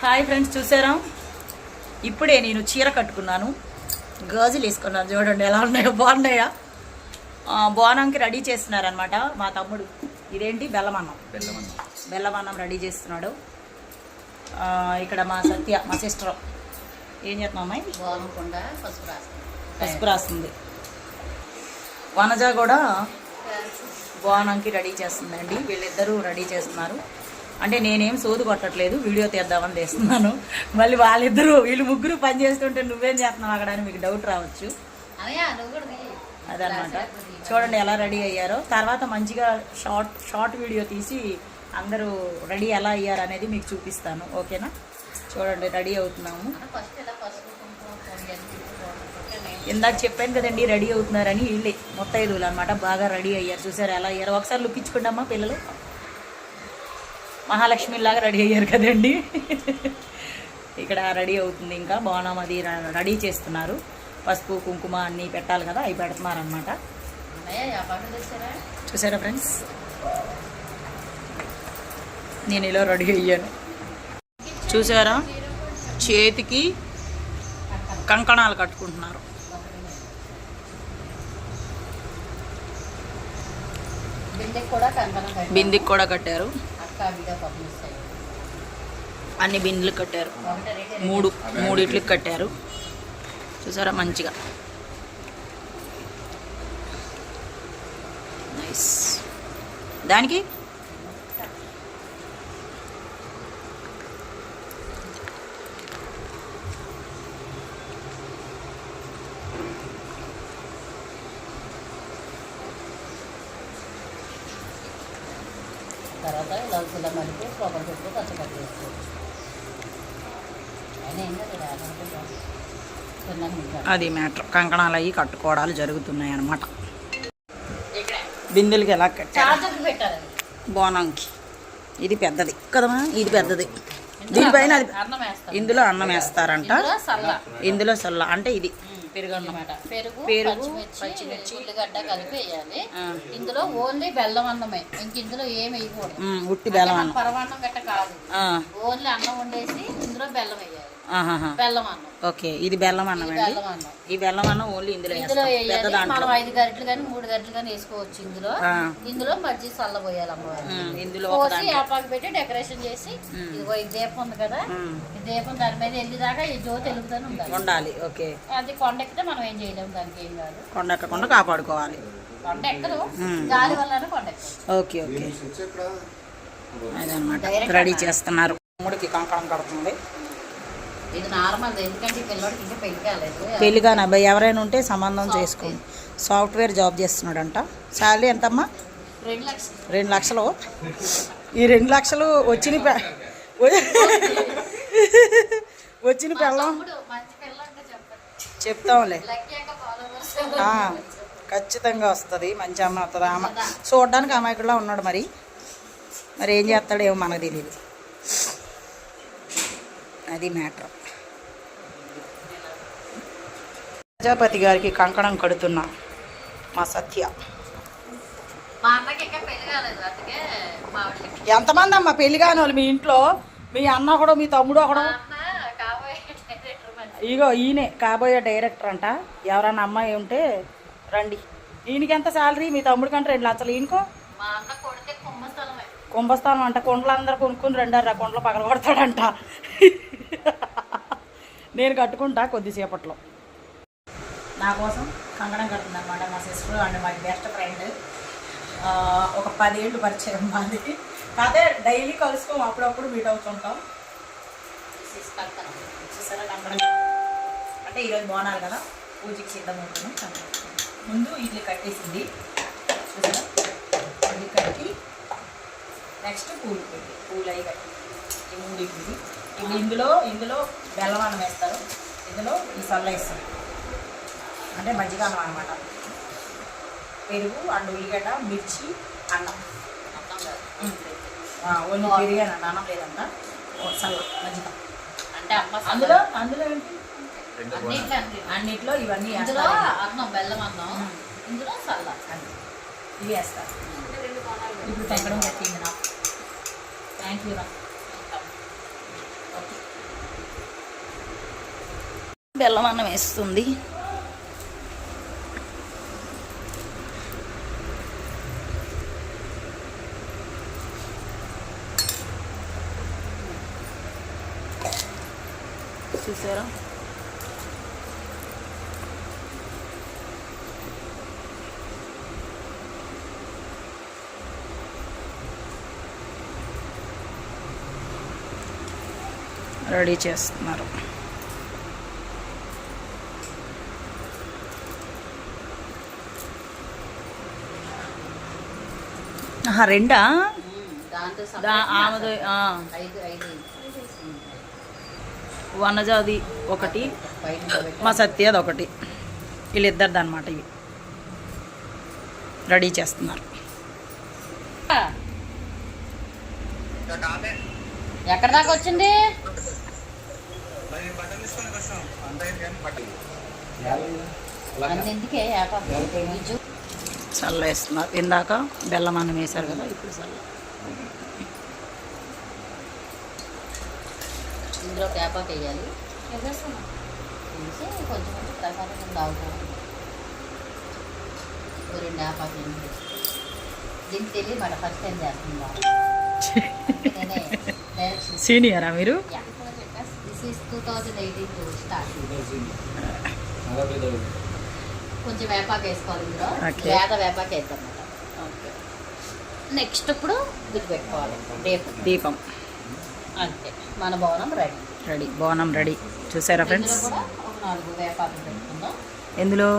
Hi friends, చూసారా? ఇప్పుడే నేను చీర కట్టుకున్నాను, గాజులు వేసుకున్నాను. చూడండి ఎలా ఉన్నాయో, బాగున్నాయా? బోనంకి రెడీ చేస్తున్నారనమాట మా తమ్ముడు. ఇదేంటి బెల్లమన్నం, బెల్లమన్నం రెడీ చేస్తున్నాడు. ఇక్కడ మా సత్య, మా సిస్టర్ ఏం చేస్తున్నాం అమ్మాయి? పసుపు రాస్తుంది. వనజ కూడా బోనంకి రెడీ చేస్తుందండి. వీళ్ళిద్దరూ రెడీ చేస్తున్నారు. అంటే నేనేం సోదు కొట్టట్లేదు, వీడియో తీద్దామని తీస్తున్నాను. మళ్ళీ వాళ్ళిద్దరూ వీళ్ళు ముగ్గురు పని చేస్తుంటే నువ్వేం చేస్తున్నావు అక్కడ అని మీకు డౌట్ రావచ్చు. అదనమాట. చూడండి ఎలా రెడీ అయ్యారో. తర్వాత మంచిగా షార్ట్ వీడియో తీసి అందరూ రెడీ ఎలా అయ్యారు అనేది మీకు చూపిస్తాను. ఓకేనా? చూడండి రెడీ అవుతున్నాము. ఇందాక చెప్పాను కదండి రెడీ అవుతున్నారని. వీళ్ళే ముత్తైదువులు అనమాట, బాగా రెడీ అయ్యారు. చూసారు ఎలా అయ్యారు? ఒకసారి లుక్ ఇచ్చుకుంటామా పిల్లలు? మహాలక్ష్మిలాగా రెడీ అయ్యారు కదండి. ఇక్కడ రెడీ అవుతుంది. ఇంకా బోనం అది రెడీ చేస్తున్నారు. పసుపు కుంకుమ అన్నీ పెట్టాలి కదా, అవి పెడుతున్నారనమాట. చూసారా ఫ్రెండ్స్, నేను ఇలా రెడీ అయ్యాను. చూసారా? చేతికి కంకణాలు కట్టుకుంటున్నారు. బిందికి కూడా కట్టారు. అన్ని బిందులు కట్టారు. మూడిట్లకి కట్టారు. చూసారా మంచిగా? నైస్. దానికి తర్వాత ఇలా మళ్ళీ కొబ్బరి చెట్టు పచ్చపట్టు వేసుకోవచ్చు. అది మ్యాటర్. కంకణాలు అవి కట్టుకోవడాలు జరుగుతున్నాయి అన్నమాట. బిందెలకి ఎలా కట్టారు? బోనంకి ఇది పెద్దది కదమ్మా, ఇది పెద్దది. దీనిపైన అది ఇందులో అన్నం వేస్తారంట. ఇందులో సల్ల అంటే ఇది పెరుగు, పచ్చిమిర్చి, ఉల్లిగడ్డ కలిపి వేయాలి. ఇందులో ఓన్లీ బెల్లం అన్నమే, ఇంక ఇందులో ఏమి వేయకూడదు. ఉట్టి బెల్లం అన్నం, పరమాన్నం గట్ట కాదు. ఓన్లీ అన్నం వండేసి ఇందులో బెల్లం వేయాలి. బెల్లం అన్నం. ఓకే, ఇది బెల్లం అన్నం అండి. ఈ బెల్లం అన్నం ఓన్లీ ఇందులో వేయాలి. మనం 5 గరిటెలు కానీ 3 గరిటెలు కానీ వేసుకోవచ్చు. ఇందులో మజ్జిగ చల్ల పోయాలి అమ్మవారు. ఇందులో పోసి ఆపాకు పెట్టి డెకరేషన్ చేసి, ఇదిగో ఈ దీపం ఉంది కదా, ఈ దీపం దాని మీద వెళ్ళేదాకా ఈ జ్యోతి వెలుగుతూనే ఉండాలి. ఓకే, అది కొండ ఎక్కితే మనం ఏం చేయలేము, దానికి ఏం కాదు. కొండ ఎక్కకుండా కాపాడుకోవాలి. కొండ ఎక్కదు, గాలి వల్ల కొండ ఎక్కదు. ఓకే ఓకే, అదనమాట. రెడీ చేస్తున్నారు. తమ్ముడికి కంకణం కడుతుంది. ఇది నార్మల్, ఎందుకంటే పిల్లడికి ఇంకా పెళ్లి కాలేదు. పెళ్లిగానే అబ్బాయి ఎవరైనా ఉంటే సంబంధం చేసుకోండి. Software job చేస్తున్నాడంట. శాలరీ ఎంతమ్మా? 2 లక్షలు. ఈ 2 లక్షలు వచ్చిన పెళ్ళం చెప్తాంలే, ఖచ్చితంగా వస్తుంది. మంచి అమ్మ వస్తుంది. ఆమె చూడడానికి అమాయకుడిలా ఉన్నాడు. మరి ఏం చేస్తాడో ఏమో మనకు తెలియదు. అది మ్యాటర్. ప్రజాపతి గారికి కంకణం కడుతున్నా మా సత్య. ఎంతమంది అమ్మ పెళ్లి కాని వాళ్ళు మీ ఇంట్లో? మీ అన్న కూడా, మీ తమ్ముడు ఒకడు. ఇగో ఈయనే కాబోయే డైరెక్టర్ అంట. ఎవరన్నా అమ్మాయి ఉంటే రండి. ఈయనకి ఎంత శాలరీ? మీ తమ్ముడి కంటే 2 లక్షలు. ఈయనకో కుంభస్థానం అంట. కుండలు అందరూ కొనుక్కుని 2 కుండలు పగల కొడతాడంట. నేను కట్టుకుంటా కొద్దిసేపట్లో. నా కోసం కంకణం కడుతుంది అనమాట మా సిస్టర్ అండ్ మా బెస్ట్ ఫ్రెండ్. ఒక 10 ఏళ్ళు పరిచయం మాది. అదే డైలీ కలుసుకోం, అప్పుడప్పుడు మీట్ అవుతుంటాం. చూసారా కంకణం? అంటే ఈరోజు బోనాలు కదా, పూజకి సిద్ధమవుతున్నాం. ముందు ఇడ్లీ కట్టేసింది. చూసారా? ఇడ్లీ కట్టి నెక్స్ట్ పూలు అవి కట్టి ఈ 3 ఇడ్లీ. ఇప్పుడు ఇందులో బెల్లం అన్నం వేస్తారు. ఇందులో ఈ సల్ల వేస్తారు, అంటే మజ్జిగ అన్నం అనమాట. పెరుగు అండ్ ఉల్లిగడ్డ, మిర్చి, అన్నం. ఓన్లీ పెరిగాను, అన్నం లేదంట. సల్ల మజ్జిగ అంటే అందులో ఏంటి? అన్నిట్లో ఇవన్నీ అన్నం, బెల్లం అన్నం, ఇందులో సల్ల ఇవి వేస్తారు. ఇప్పుడు తగ్గడం పెట్టింది నాకు. థ్యాంక్ యూ రా. ఓకే. బెల్లం అన్నం వేస్తుంది. చూసారా రెడీ చేస్తున్నారు. రెండా ఆమెది వనజాది ఒకటి, మా సత్యది ఒకటి, వీళ్ళిద్దరిది అనమాట. ఇవి రెడీ చేస్తున్నారు. ఎక్కడ దాకా వచ్చింది? చల్ల వేస్తున్నారు. ఇందాక బెల్లం అన్నం వేశారు కదా, ఇప్పుడు చల్ల. ఇందులో వేపాకు వేయాలి. వేసి కొంచెం కొంచెం ప్రసాదం తాగుతాను. 2 వేపాకు దీనికి తెలియమాట. ఫస్ట్ టైం చేస్తుందా? సీనియరా మీరు? This is 2018 start. కొంచెం వేపాకు వేసుకోవాలి. ఇందులో వేపాకు వేద్దాం అన్నమాట. నెక్స్ట్ ఇప్పుడు గుర్తు పెట్టుకోవాలి దీపం. అంతే, మన బోనం రెడీ. బోనం రెడీ. చూసారా ఫ్రెండ్స్? కూడా ఒక 4 వేపాకులు పెట్టుకుందాం. ఎందులో?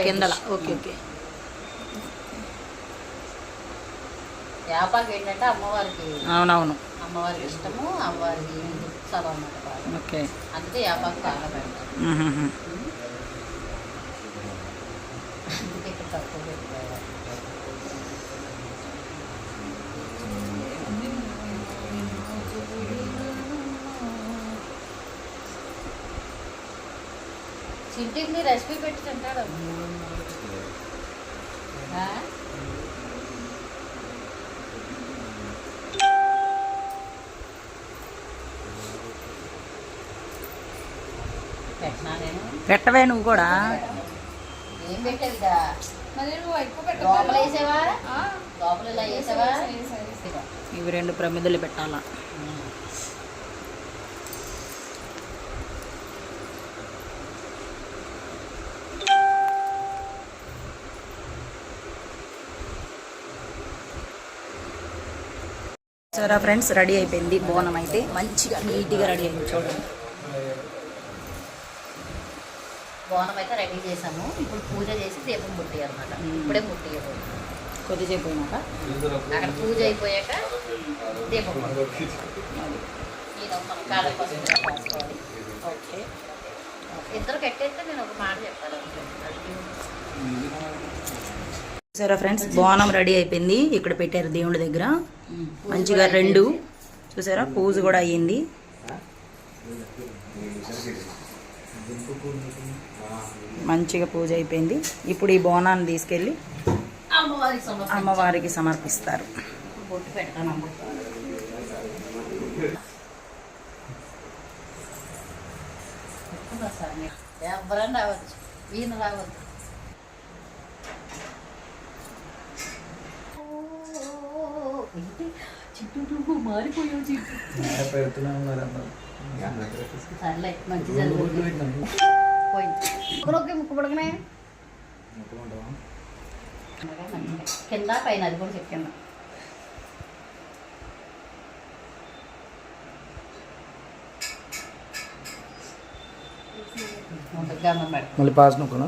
కిందల. ఓకే. వేపాకు ఏంటంటే అమ్మవారికి, అవునవును, అమ్మవారికి ఇష్టము, అమ్మవారికి చదువు అన్నమాట. ఓకే, అందుకే వేపాకు బాగా పెడతారు. అందుకే ఇక్కడ తక్కువ పెట్టుకోవాలి. చింటికి రెసిపీ పెట్టి తింటాడు. పెట్టవే నువ్వు కూడా. ఏం పెట్టావుదా? లోపల వేసావా? లోపల ఇలా వేసావా? ఇవి 2 ప్రమిదలు పెట్టాలా? సరే ఫ్రెండ్స్, రెడీ అయిపోయింది. బోనం అయితే మంచిగా నీట్గా రెడీ అయింది. చూడండి, బోనం అయితే రెడీ చేసాము. ఇప్పుడు పూజ చేసి దీపం ముట్టియాలన్నమాట. ఇప్పుడే ముట్టియదు, కొద్దిసేపు అయినాక అక్కడ పూజ అయిపోయాక దీపం మనం కాళ్ళ కోసం రాసుకోవాలి. ఓకే, ఇద్దరు కట్టేస్తే నేను ఒక మాట చెప్పాలి. సరే ఫ్రెండ్స్, బోనం రెడీ అయిపోయింది. ఇక్కడ పెట్టారు దేవుడి దగ్గర మంచిగా 2. చూసారా, పూజ కూడా అయ్యింది. మంచిగా పూజ అయిపోయింది. ఇప్పుడు ఈ బోనాన్ని తీసుకెళ్ళి అమ్మవారికి సమర్పిస్తారు. బొట్టు పెడతాను. ఎవరైనా రావచ్చు, ఈయన రావచ్చు. చిట్టు మారిపోయావు. చిట్టు సర్లే, మంచి పోయింది. ముక్కు పడకనే కింద పైన అది కూడా చెప్పింద. మళ్ళీ పాస్ నొక్కను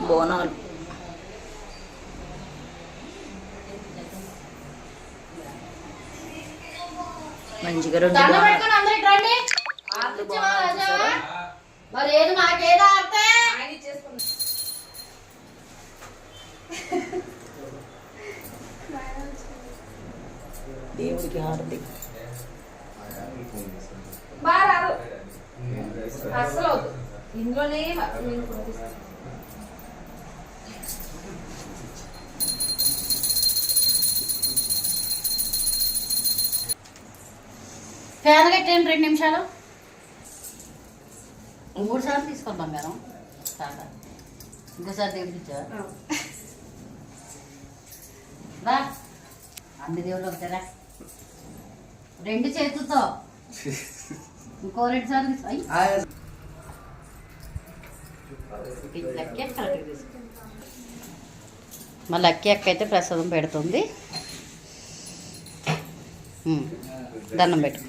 బోనాలు మంచిగా 2 మరి ఏది మాకేదా అర్థం దేవుడికి హారతి. ఇందులోనే ఫ్యాన్ కట్టండి 2 నిమిషాలు. 3 సార్లు తీసుకోండి బంగారం. ఇంకోసారి తెప్పించా రా. అన్ని దేవుళ్ళు ఒకటేరా. 2 చేతులతో ఇంకో 2 సార్లు మా లక్కీ అక్క అయితే ప్రసాదం పెడుతుంది. దండం పెట్టు.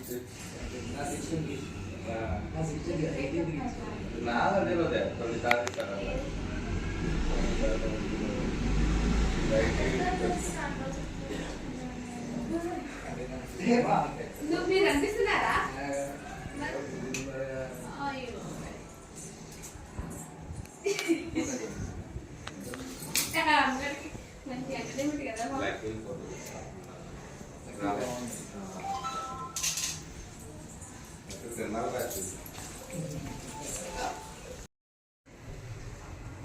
మీరు అనిపిస్తున్నారా? మంచి అకాడమిక్ కదా.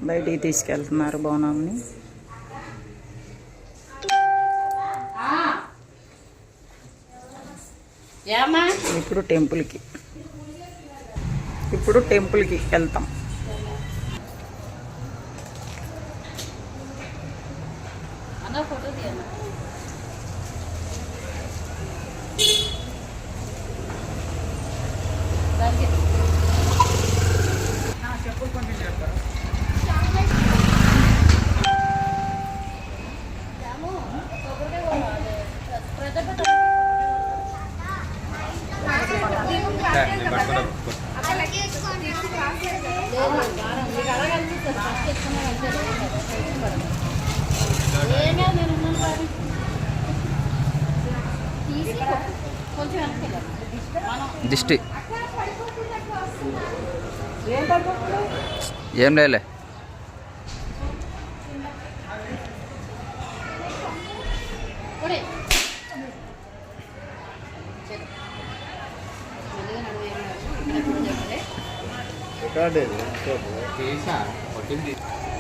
బయటికి తీసుకెళ్తున్నారు బోనాన్ని. ఇప్పుడు టెంపుల్కి వెళ్తాం. ఫోటో తీయాలి. దిష్టి ఏం లేలే.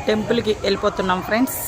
టెంపుల్కి వెళ్ళిపోతున్నాం ఫ్రెండ్స్.